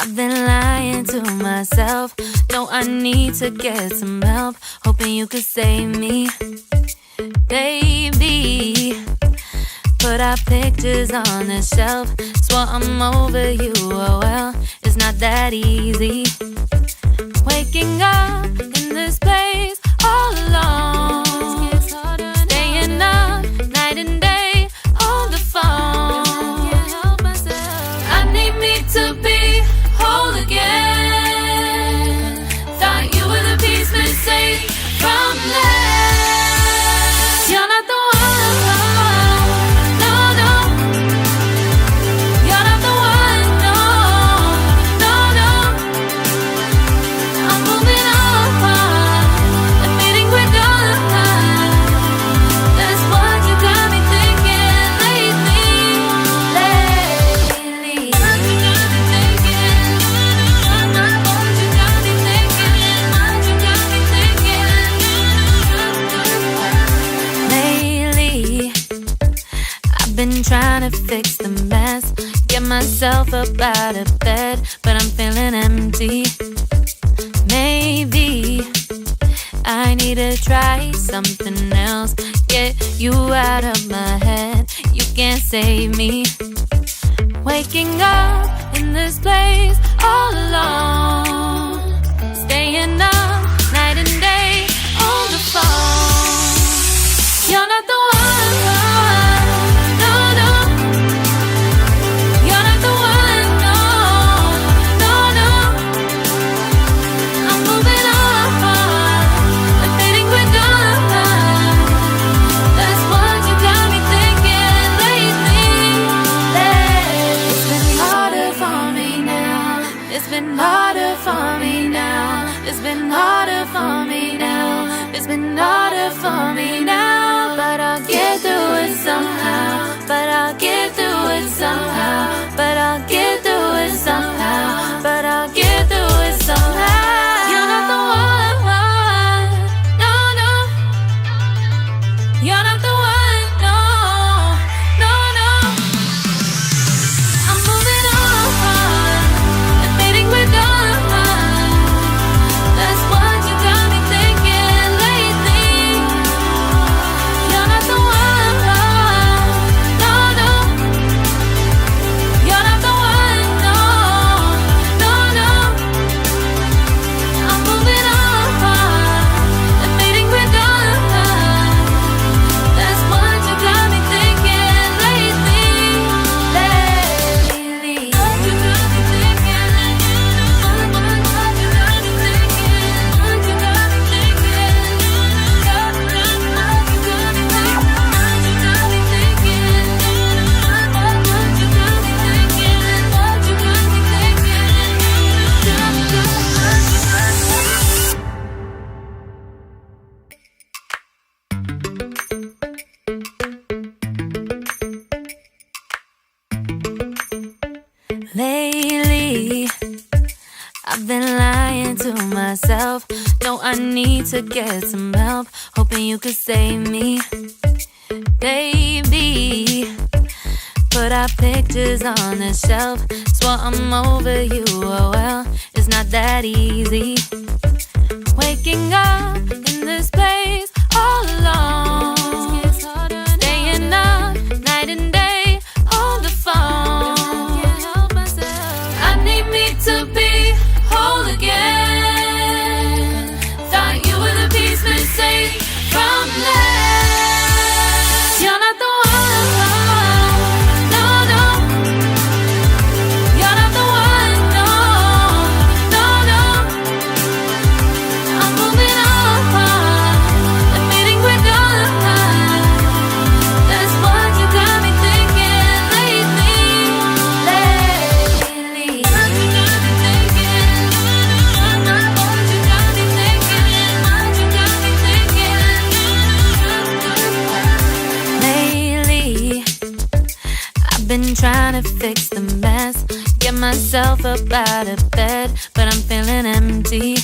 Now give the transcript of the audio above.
I've been lying to myself. No, I need to get some help. Hoping you could save me, baby. Put our pictures on the shelf. Swore I'm over you, oh well, it's not that easy. Waking up in this place all alone, staying up night and day on the phone. I need me to be whole again. Thought you were the piece missing from last. You're not the one. Been trying to fix the mess, get myself up out of bed, but I'm feeling empty. Maybe I need to try something else. Get you out of my head, you can't save me. Waking up in this place all alone, staying up night and day on the phone. You're not the one. It's been harder for me now. It's been harder for me now. It's been harder for me now. But I'll get through it somehow. But I'll get through it somehow. But I'll get through it somehow. But I'll get through it somehow. You're not the one. No, no. You're not the one. No, no, no. I'm moving on. Lately, I've been lying to myself. No, I need to get some help. Hoping you could save me, baby. Put our pictures on the shelf. Swore I'm over you, oh well, it's not that easy. Waking up in this place all alone, staying up night and day on the phone. To be whole again. Thought you were the piece missing from last. You're not the one. No, no. You're not the one. No, no, no. I'm moving on. Admitting we're done. That's what you got me thinking lately. Been trying to fix the mess, get myself up out of bed, but I'm feeling empty.